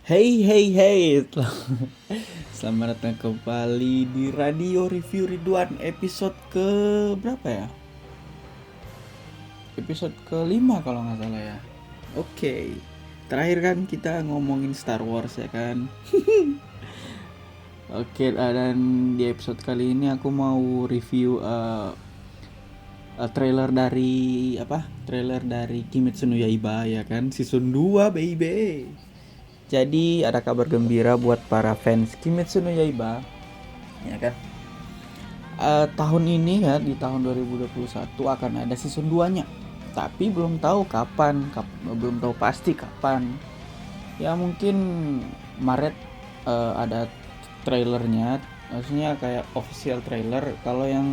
Hey hey hey, selamat datang kembali di Radio Review Ridwan episode ke berapa ya? Episode ke-5 kalau nggak salah ya. Oke, terakhir kan kita ngomongin Star Wars ya kan. Oke, dan di episode kali ini aku mau review trailer dari apa? Trailer dari Kimetsu no Yaiba ya kan, season 2 baby. Jadi ada kabar gembira buat para fans Kimetsu no Yaiba, ya kan? Tahun ini ya, di tahun 2021 akan ada season 2-nya. Tapi belum tahu kapan, belum tahu pasti kapan. Ya mungkin Maret ada trailernya, maksudnya kayak official trailer. Kalau yang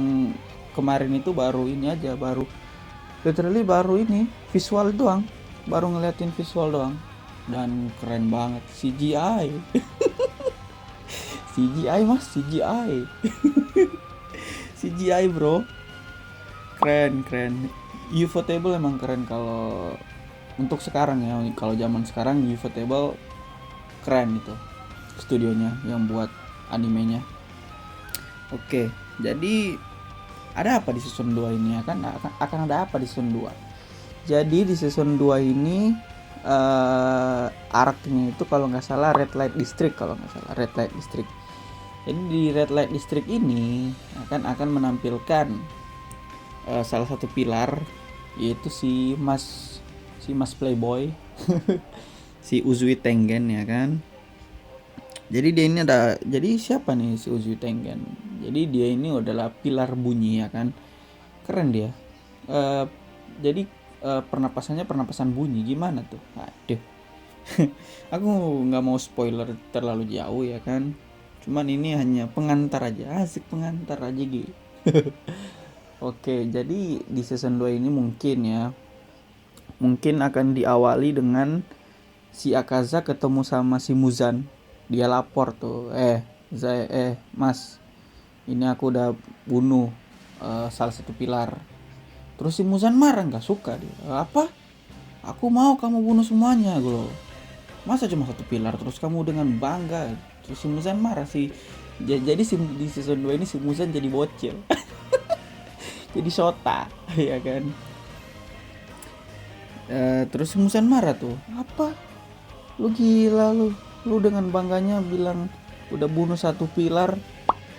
kemarin itu baru ini aja, baru literally baru ini visual doang, baru ngeliatin visual doang. Dan keren banget CGI. CGI mas, CGI. CGI bro, keren keren. Ufotable emang keren kalau untuk sekarang ya. Kalau zaman sekarang Ufotable keren itu studionya yang buat animenya. Oke, jadi ada apa di season 2 ini ya kan? Akan ada apa di season 2? Jadi di season 2 ini arc-nya itu kalau nggak salah Red Light District, kalau nggak salah Red Light District. Jadi di Red Light District ini akan menampilkan salah satu pilar, yaitu si Mas Playboy, si Uzui Tengen ya kan. Jadi dia ini jadi siapa nih si Uzui Tengen? Jadi dia ini adalah pilar bunyi ya kan. Keren dia. Eh, jadi pernapasannya pernapasan bunyi, gimana tuh? Aduh. Aku nggak mau spoiler terlalu jauh ya kan. Cuman ini hanya pengantar aja, asik pengantar aja gitu. Oke, jadi di season 2 ini mungkin akan diawali dengan si Akaza ketemu sama si Muzan. Dia lapor tuh, Mas, ini aku udah bunuh salah satu pilar. Terus si Muzan marah, nggak suka dia. Apa? Aku mau kamu bunuh semuanya, gue. Masa cuma satu pilar terus kamu dengan bangga? Terus si Muzan marah sih. Jadi di season 2 ini si Muzan jadi bocil. Jadi Shota ya kan. Terus si Muzan marah tuh, apa lu gila lu dengan bangganya bilang udah bunuh satu pilar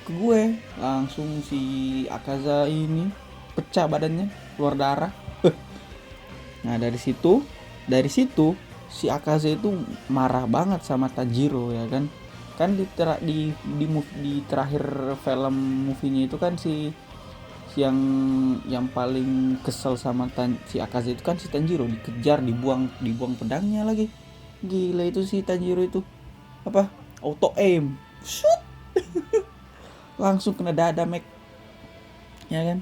ke gue. Langsung si Akaza ini pecah badannya, keluar darah. Nah dari situ si Akaza itu marah banget sama Tanjiro ya kan. Kan di terakhir film movie-nya itu kan yang paling kesel sama si Akaza itu kan si Tanjiro, dikejar, dibuang pedangnya lagi. Gila itu si Tanjiro itu apa, auto aim, shoot, langsung kena dada Mac ya kan.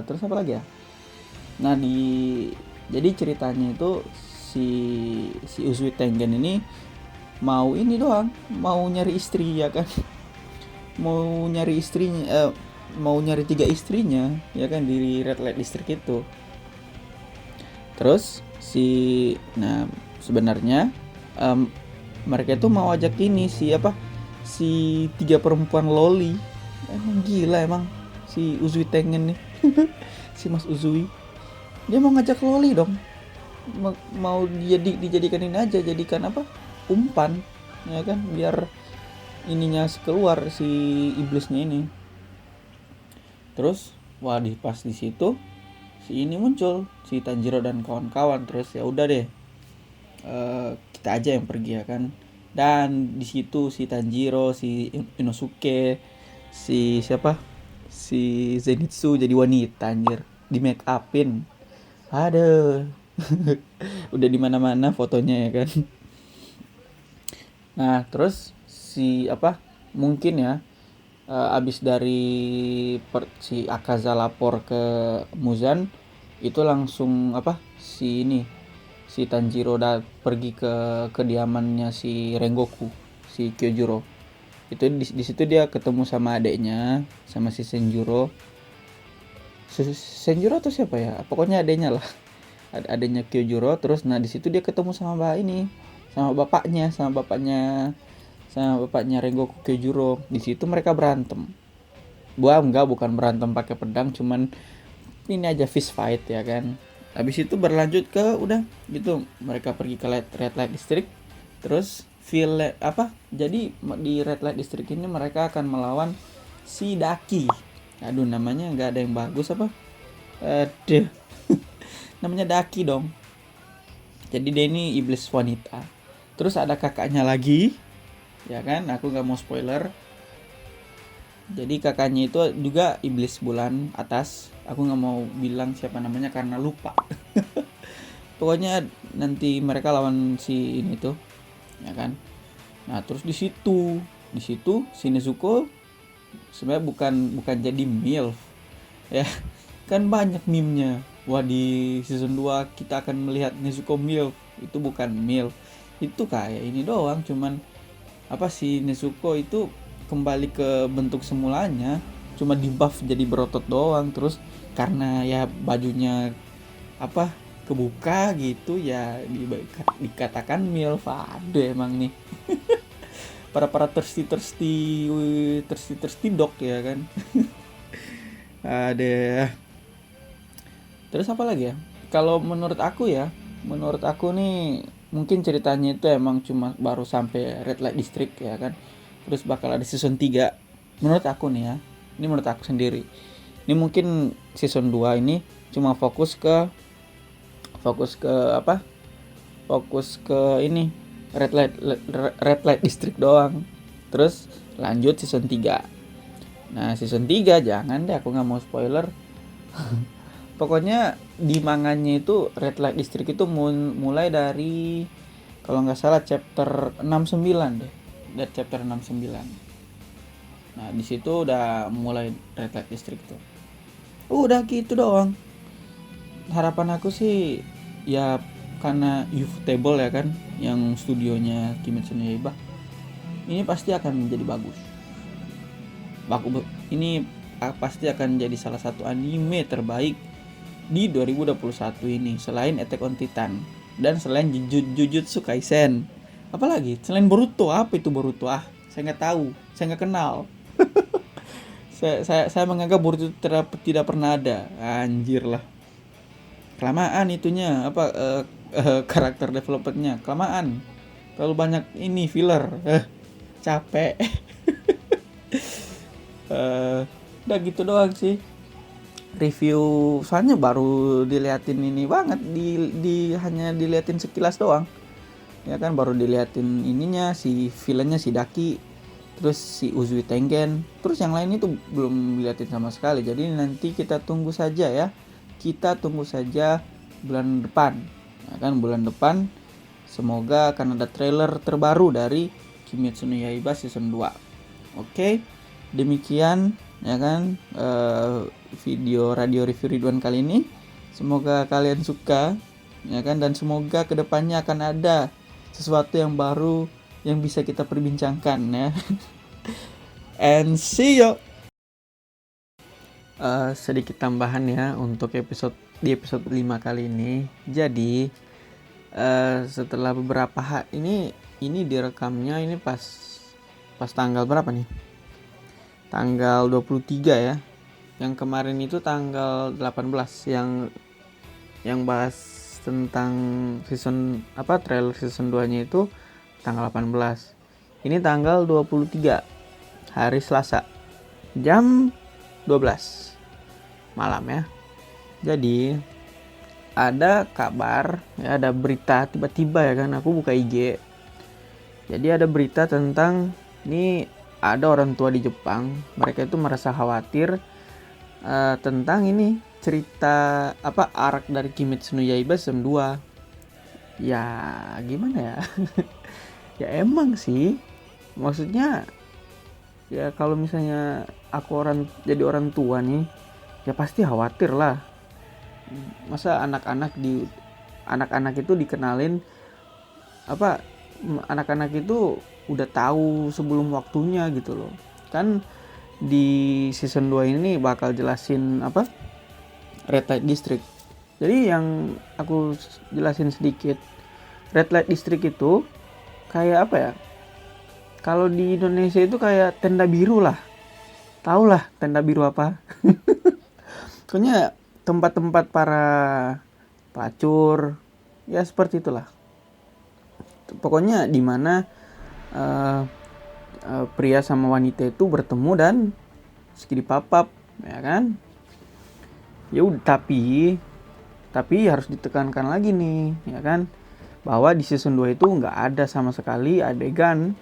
Terus apa lagi ya? Nah jadi ceritanya itu si Uzui Tengen ini mau ini doang, mau nyari istri ya kan. Mau nyari istrinya, mau nyari 3 istrinya ya kan di Red Light District itu. Terus nah sebenarnya em, mereka itu mau ajak ini si 3 perempuan loli. Emang gila emang si Uzui Tengen nih. Si Mas Uzui dia mau ngajak loli dong. Mau dijadikan ini aja, jadikan apa, umpan ya kan, biar ininya keluar si iblisnya ini. Terus pas di situ si ini muncul, si Tanjiro dan kawan-kawan. Terus ya udah deh, kita aja yang pergi ya kan. Dan di situ si Tanjiro, si Inosuke, si Zenitsu jadi wanita anjir, di make upin. Aduh. Udah di mana-mana fotonya ya kan. Nah, terus mungkin ya, abis dari si Akaza lapor ke Muzan, itu langsung si Tanjiro pergi ke kediamannya si Rengoku, si Kyojuro. Itu di situ dia ketemu sama adeknya, sama si Senjuro. Senjuro atau siapa ya? Pokoknya adeknya lah. Adeknya Kyojuro. Terus nah di situ dia ketemu sama mbak ini, sama bapaknya Rengoku Kejuro. Di situ mereka berantem. Bukan berantem pakai pedang, cuman ini aja fist fight ya kan. Habis itu berlanjut ke udah gitu mereka pergi ke Red Light District. Terus jadi di Red Light District ini mereka akan melawan si Daki. Aduh, namanya nggak ada yang bagus apa? Aduh. Namanya Daki dong. Jadi dia ini iblis wanita. Terus ada kakaknya lagi, ya kan? Aku nggak mau spoiler. Jadi kakaknya itu juga iblis bulan atas. Aku nggak mau bilang siapa namanya karena lupa. Pokoknya nanti mereka lawan si ini tuh, ya kan? Nah terus di situ si Nezuko sebenarnya bukan jadi MILF, ya kan banyak meme-nya. Wah, di season 2 kita akan melihat Nezuko MILF. Itu bukan MILF, itu kayak ini doang, cuman si Nezuko itu kembali ke bentuk semulanya, cuma di buff jadi berotot doang. Terus karena ya bajunya kebuka gitu ya dikatakan MILF. Aduh emang nih para thirsty dog ya kan. Ada. Terus apa lagi ya? Kalau menurut aku nih mungkin ceritanya itu emang cuma baru sampai Red Light District ya kan. Terus bakal ada season 3. Menurut aku nih ya. Ini menurut aku sendiri. Ini mungkin season 2 ini cuma fokus ke ini Red Light District doang. Terus lanjut season 3. Nah, season 3 jangan deh, aku nggak mau spoiler. Pokoknya di manganya itu Red Light District itu mulai dari kalau nggak salah chapter 69 deh. Dari chapter 69. Nah, di situ udah mulai Red Light District tuh. Udah gitu doang. Harapan aku sih ya karena Ufotable ya kan, yang studionya Kimetsu no Yaiba. Ini pasti akan menjadi bagus. Ini pasti akan jadi salah satu anime terbaik di 2021 ini selain Attack on Titan dan selain Jujutsu Kaisen. Apalagi selain Boruto. Apa itu Boruto? Saya nggak tahu, saya nggak kenal. saya menganggap Boruto tidak pernah ada. Anjir lah, kelamaan itunya karakter developmentnya kelamaan, terlalu banyak ini filler. Capek. Udah gitu doang sih review, soalnya baru diliatin ini banget, hanya diliatin sekilas doang ya kan. Baru diliatin ininya, si villainnya si Daki, terus si Uzui Tengen, terus yang lain itu belum diliatin sama sekali. Jadi nanti kita tunggu saja bulan depan ya kan. Bulan depan semoga akan ada trailer terbaru dari Kimetsu no Yaiba season 2. Oke, demikian ya kan video radio review Ridwan kali ini. Semoga kalian suka ya kan, dan semoga kedepannya akan ada sesuatu yang baru yang bisa kita perbincangkan ya. And see you. Sedikit tambahan ya untuk episode 5 kali ini. Jadi setelah beberapa hari ini direkamnya ini pas tanggal berapa nih? Tanggal 23 ya. Yang kemarin itu tanggal 18 yang bahas tentang trailer season 2-nya itu tanggal 18. Ini tanggal 23 hari Selasa jam 12 malam ya. Jadi ada kabar ya, ada berita tiba-tiba ya kan, aku buka IG. Jadi ada berita tentang ini, ada orang tua di Jepang, mereka itu merasa khawatir tentang ini cerita arc dari Kimetsu no Yaiba season 2. Ya gimana ya? Ya emang sih, maksudnya ya kalau misalnya aku jadi orang tua nih, ya pasti khawatir lah. Masa anak-anak itu dikenalin anak-anak itu udah tahu sebelum waktunya gitu loh. Kan di season 2 ini bakal jelasin Red Light District. Jadi yang aku jelasin sedikit, Red Light District itu kayak apa ya? Kalau di Indonesia itu kayak tenda biru lah. Tahu lah tenda biru apa? Pokoknya tempat-tempat para pelacur, ya seperti itulah. Pokoknya di mana pria sama wanita itu bertemu dan skidi papap, ya kan? Ya udah, tapi harus ditekankan lagi nih, ya kan? Bahwa di season 2 itu nggak ada sama sekali adegan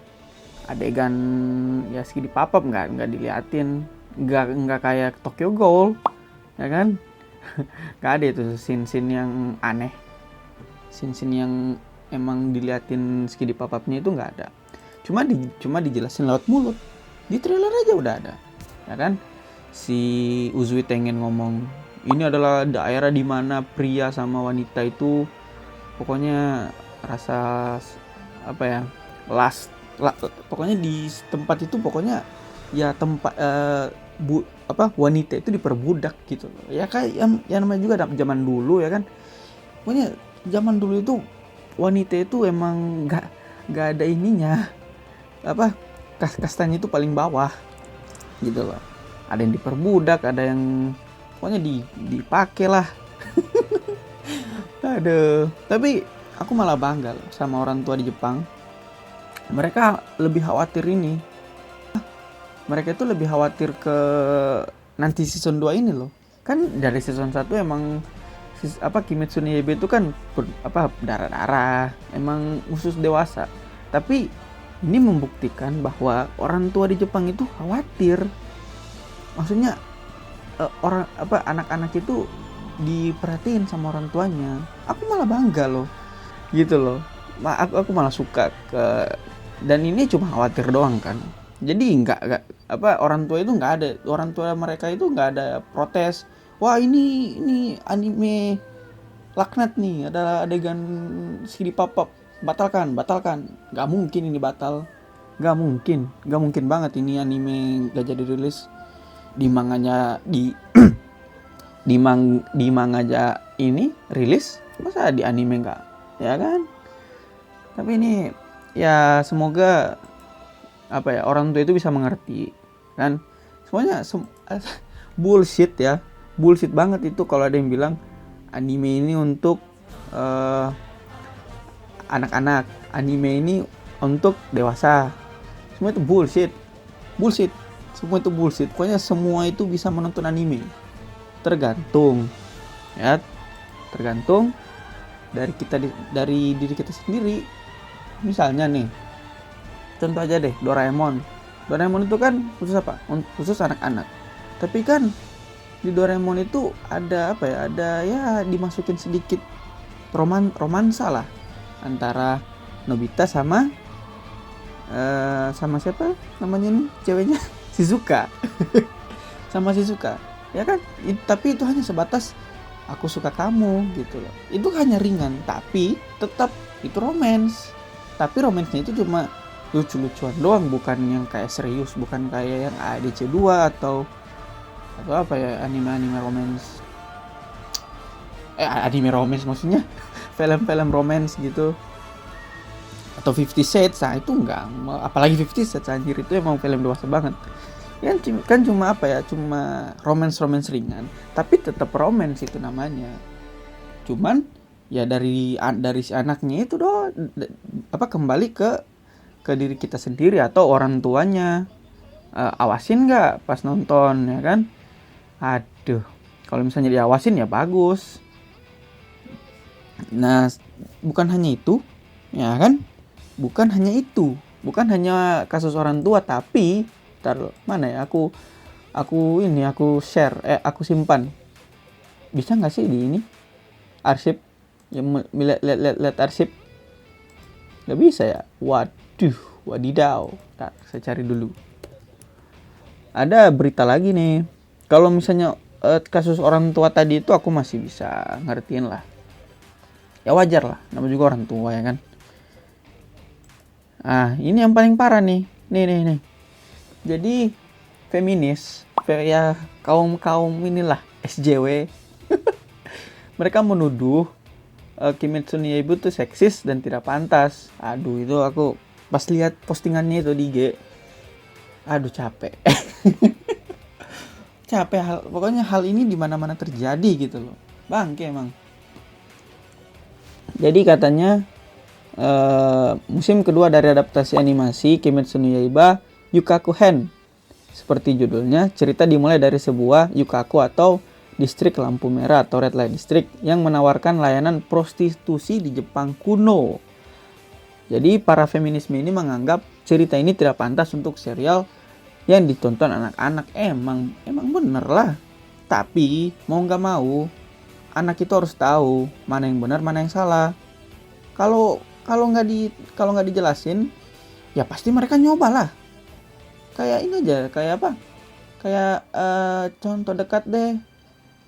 ya skidi papap, nggak diliatin, nggak kayak Tokyo Ghoul, ya kan? Nggak ada itu scene yang aneh, scene yang emang diliatin skidi papapnya itu nggak ada. Cuma dijelasin lewat mulut. Di trailer aja udah ada, ya kan? Si Uzui pengen ngomong, ini adalah daerah di mana pria sama wanita itu pokoknya rasa apa ya, pokoknya di tempat itu pokoknya ya tempat wanita itu diperbudak gitu loh. Ya kayak yang namanya juga zaman dulu, ya kan? Pokoknya zaman dulu itu wanita itu emang nggak ada ininya, kastanya itu paling bawah gitu loh. Ada yang diperbudak, ada yang pokoknya dipakai lah. Aduh, tapi aku malah bangga loh sama orang tua di Jepang. Mereka lebih khawatir ini. Mereka itu lebih khawatir ke nanti season 2 ini loh. Kan dari season 1 emang Kimetsu no Yaiba itu kan darah-darah, emang khusus dewasa. Tapi ini membuktikan bahwa orang tua di Jepang itu khawatir. Maksudnya anak-anak itu diperhatiin sama orang tuanya. Aku malah bangga loh. Gitu loh. Aku malah suka dan ini cuma khawatir doang kan. Jadi enggak orang tua itu enggak ada, orang tua mereka itu enggak ada protes. Wah, ini anime laknat nih, ada adegan skidi papap, batalkan. Nggak mungkin ini batal, nggak mungkin banget ini anime nggak jadi rilis. Di manganya di manganya ini rilis, masa di anime nggak, ya kan? Tapi ini ya semoga orang tua itu bisa mengerti kan. Semuanya bullshit ya. Bullshit banget itu kalau ada yang bilang anime ini untuk anak-anak, anime ini untuk dewasa. Semua itu bullshit. Semua itu bullshit. Pokoknya semua itu bisa menonton anime. Tergantung dari diri kita sendiri. Misalnya nih, contoh aja deh, Doraemon itu kan khusus apa? Khusus anak-anak. Tapi kan di Doraemon itu ada ada ya dimasukin sedikit romansa lah antara Nobita sama siapa namanya nih ceweknya, Shizuka. Sama Shizuka, ya kan? Tapi itu hanya sebatas aku suka kamu gitu loh. Itu hanya ringan, tapi tetap itu romance. Tapi romansnya itu cuma lucu-lucuan doang, bukan yang kayak serius, bukan kayak yang ADC 2 atau anime romance. Anime romance maksudnya film-film romance gitu. Atau 50 Shades, nah itu enggak. Apalagi 50 Shades anjir, itu emang film dewasa banget. Kan cuma cuma romance ringan, tapi tetap romance itu namanya. Cuman ya dari si anaknya itu kembali ke diri kita sendiri atau orang tuanya. Awasin nggak pas nonton, ya kan? Aduh, kalau misalnya diawasin ya bagus. Nah, bukan hanya itu, ya kan? Bukan hanya kasus orang tua, tapi mana ya? Aku share, aku simpan. Bisa nggak sih di ini arsip? Yang lihat arsip? Nggak bisa ya? Wadidaw. Ntar saya cari dulu. Ada berita lagi nih. Kalau misalnya kasus orang tua tadi itu aku masih bisa ngertiin lah. Ya wajar lah, namanya juga orang tua, ya kan. Ini yang paling parah nih. Nih. Jadi feminis, ya kaum inilah SJW. Mereka menuduh Kimetsu no Yaiba tuh seksis dan tidak pantas. Aduh, itu aku pas lihat postingannya itu di IG, aduh capek. Capek, pokoknya hal ini di mana-mana terjadi gitu loh. Bangke emang. Jadi katanya musim kedua dari adaptasi animasi Kimetsu no Yaiba Yukaku Hen. Seperti judulnya, cerita dimulai dari sebuah yukaku atau distrik lampu merah atau red light district yang menawarkan layanan prostitusi di Jepang kuno. Jadi para feminisme ini menganggap cerita ini tidak pantas untuk serial yang ditonton anak-anak. Emang bener lah. Tapi mau nggak mau, anak itu harus tahu mana yang benar, mana yang salah. Kalau nggak dijelasin, ya pasti mereka nyoba lah. Kayak ini aja, kayak apa? Kayak contoh dekat deh.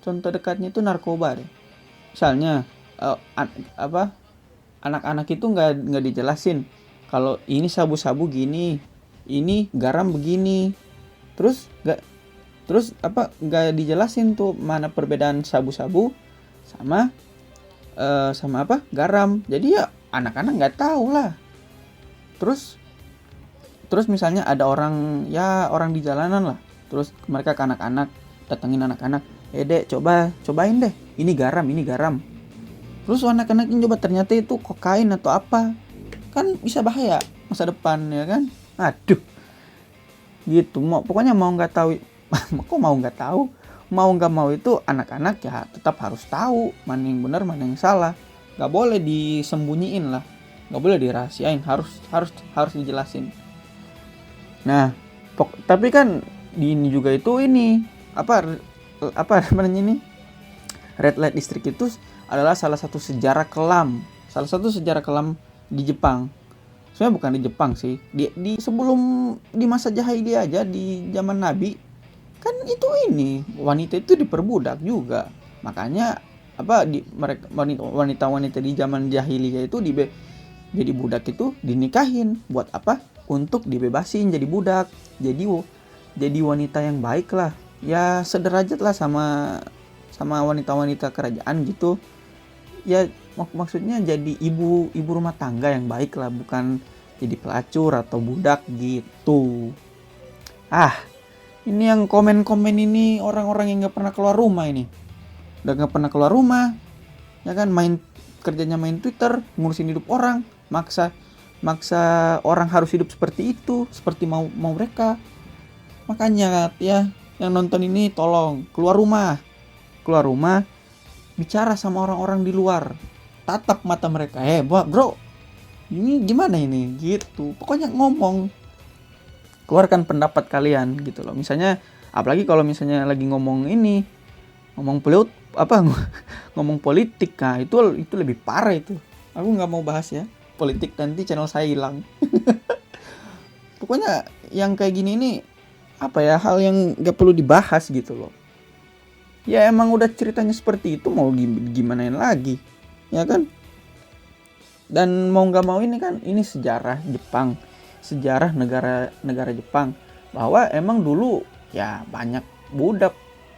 Contoh dekatnya itu narkoba deh. Misalnya anak-anak itu nggak dijelasin kalau ini sabu-sabu gini, ini garam begini. Terus nggak dijelasin tuh mana perbedaan sabu-sabu sama garam. Jadi ya anak-anak nggak tahu lah. Terus misalnya ada orang di jalanan lah, terus mereka ke anak-anak, datengin anak-anak, dek cobain deh, ini garam. Terus anak-anak ini coba, ternyata itu kokain atau apa, kan bisa bahaya masa depan ya kan. Aduh, gitu. Pokoknya mau nggak tahu, kok mau nggak tahu, mau nggak mau itu anak-anak ya tetap harus tahu mana yang benar mana yang salah. Nggak boleh disembunyiin lah, nggak boleh dirahasiain, harus dijelasin. Nah, tapi kan di ini juga itu apa namanya ini, red light district itu adalah salah satu sejarah kelam di Jepang. Sebenarnya bukan di Jepang sih, di sebelum di masa jahiliyah aja, di zaman Nabi kan itu wanita itu diperbudak juga. Makanya wanita di zaman jahiliyah itu jadi budak itu dinikahin buat apa? Untuk dibebasin jadi budak. Jadi wanita yang baik lah. Ya sederajat lah sama wanita-wanita kerajaan gitu. Ya maksudnya jadi ibu rumah tangga yang baik lah, bukan jadi pelacur atau budak gitu. Ini yang komen-komen ini orang-orang yang nggak pernah keluar rumah ini. Udah nggak pernah keluar rumah, ya kan, kerjanya main Twitter, ngurusin hidup orang, maksa orang harus hidup seperti itu, seperti mau mereka. Makanya ya, yang nonton ini tolong keluar rumah, bicara sama orang-orang di luar, tatap mata mereka. Bro, ini gimana ini gitu. Pokoknya ngomong, keluarkan pendapat kalian gitu loh. Misalnya apalagi kalau misalnya lagi ngomong politik, nah itu lebih parah itu. Aku nggak mau bahas ya politik, nanti channel saya hilang. Pokoknya yang kayak gini ini hal yang nggak perlu dibahas gitu loh. Ya emang udah ceritanya seperti itu, mau gimanain lagi, ya kan? Dan mau nggak mau ini kan, ini sejarah Jepang, sejarah negara Jepang, bahwa emang dulu ya banyak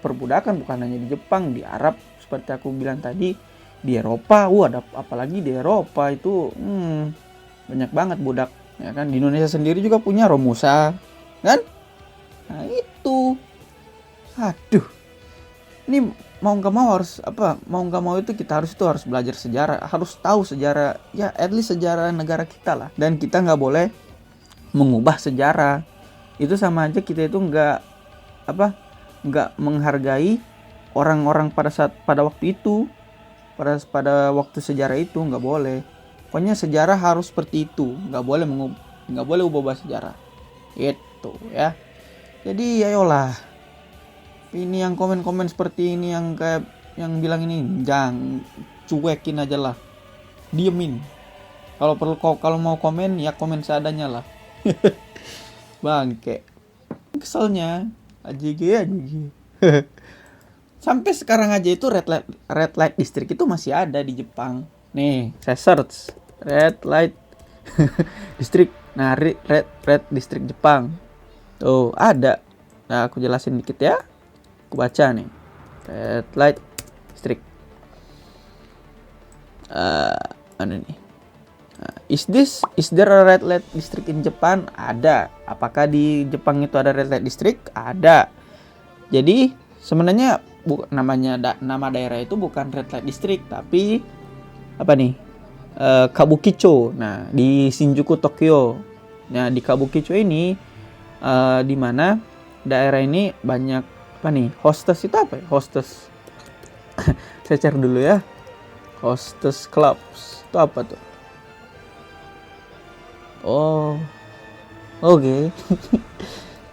perbudakan, bukan hanya di Jepang, di Arab seperti aku bilang tadi, di Eropa. Ada apalagi di Eropa itu banyak banget budak, ya kan. Di Indonesia sendiri juga punya Romusa kan. Nah itu, aduh, ini mau nggak mau itu kita harus belajar sejarah, harus tahu sejarah, ya at least sejarah negara kita lah. Dan kita nggak boleh mengubah sejarah. Itu sama aja kita itu nggak menghargai orang-orang pada waktu itu, pada waktu sejarah itu. Nggak boleh. Pokoknya sejarah harus seperti itu, nggak boleh ubah sejarah itu ya. Jadi ayolah, ini yang komen-komen seperti ini, yang kayak yang bilang ini, jangan, cuekin aja lah, diemin. Kalau mau komen ya komen seadanya lah. Bangke, keselnya AJG. Sampai sekarang aja itu red light district itu masih ada di Jepang. Nih, saya search red light district. Nah, red district Jepang. Tuh, ada. Nah, aku jelasin dikit ya. Aku baca nih. Red light district. Mana nih? Is there a red light district in Japan? Ada. Apakah di Jepang itu ada red light district? Ada. Jadi sebenarnya nama daerah itu bukan red light district, tapi apa nih? Kabukicho. Nah, di Shinjuku, Tokyo. Nah, di Kabukicho ini di mana daerah ini banyak apa nih? Hostess itu apa ya? Hostess. Saya cari dulu ya. Hostess clubs. Itu apa tuh? Oh. Oke.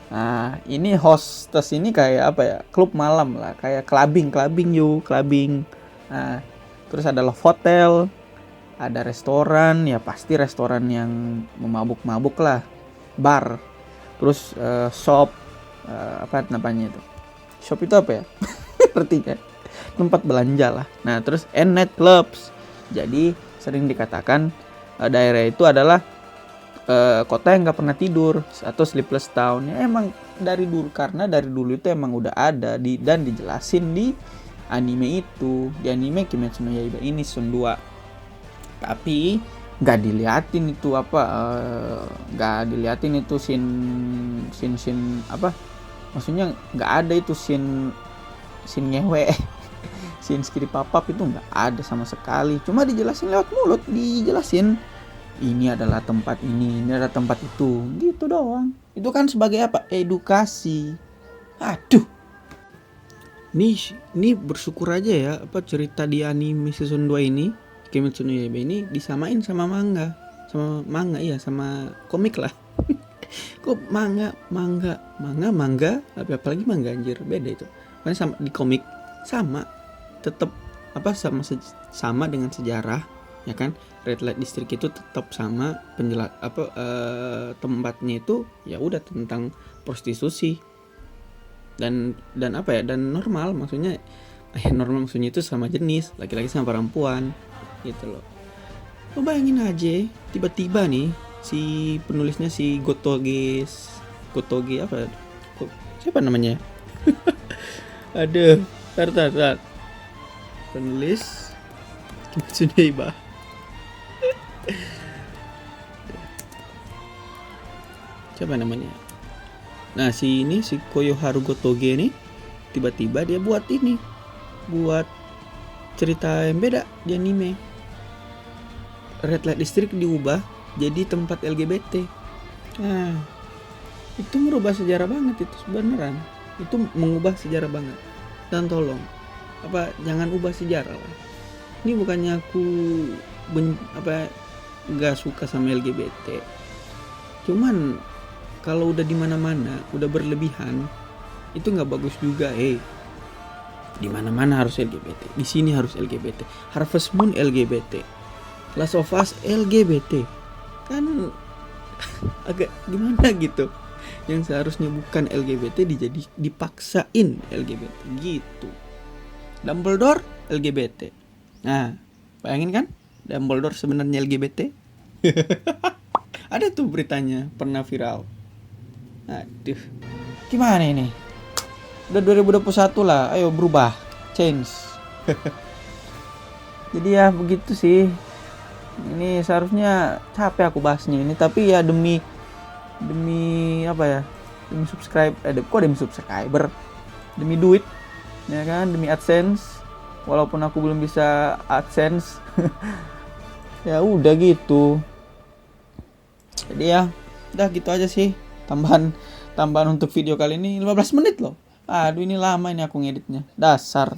Nah, ini hostess ini kayak apa ya? Klub malam lah, kayak clubbing. Nah, terus ada love hotel, ada restoran, ya pasti restoran yang memabuk-mabuk lah, bar, terus shop, apa namanya itu? Shop itu apa ya? Ngerti kan? Tempat belanja lah. Nah, terus night clubs. Jadi sering dikatakan daerah itu adalah kota yang nggak pernah tidur atau sleepless town. Ya emang dari dulu, karena dari dulu itu emang udah ada dan dijelasin di anime itu, di anime Kimetsu no Yaiba ini season 2. Tapi nggak diliatin itu scene apa, maksudnya nggak ada itu scene ngewe scene skiri papap itu nggak ada sama sekali, cuma dijelasin lewat mulut, dijelasin ini adalah tempat ini adalah tempat itu, gitu doang. Itu kan sebagai apa? Edukasi. Aduh. Ini bersyukur aja ya, apa cerita di anime season 2 ini, Kimetsu no Yaiba ini disamain sama manga. Sama komik lah. Kok manga, apalagi manga anjir, beda itu. Makanya sama di komik sama tetap apa sama dengan sejarah, ya kan? Red Light District itu tetap sama tempatnya itu ya udah tentang prostitusi dan apa ya, dan normal maksudnya itu sama jenis laki-laki sama perempuan gitu loh. Lo bayangin aja tiba-tiba nih si penulisnya si Gotoge apa siapa namanya? Aduh, tar. Penulis Kimetsu no Yaiba. Siapa namanya? Nah, si Koyoharu Gotoge nih tiba-tiba dia buat cerita yang beda di anime. Red Light District diubah jadi tempat LGBT. Nah, itu merubah sejarah banget itu beneran. Itu mengubah sejarah banget. Dan tolong, jangan ubah sejarah lah. Ini bukannya aku nggak suka sama LGBT. Cuman kalau udah di mana-mana, udah berlebihan, itu nggak bagus juga. Di mana-mana harus LGBT. Di sini harus LGBT. Harvest Moon LGBT. Last of Us LGBT. Kan agak gimana gitu. Yang seharusnya bukan LGBT dipaksain LGBT gitu. Dumbledore LGBT. Nah, bayangin kan? Dumbledore sebenarnya LGBT. Ada tuh beritanya, pernah viral. Aduh, gimana ini? Udah 2021 lah, ayo berubah, change. Jadi ya begitu sih. Ini seharusnya capek aku bahasnya ini, tapi ya demi apa ya? Demi subscriber, demi duit, ya kan? Demi AdSense. Walaupun aku belum bisa AdSense, ya udah gitu. Jadi ya, udah gitu aja sih. Tambahan untuk video kali ini 15 menit loh. Aduh, ini lama ini aku ngeditnya. Dasar.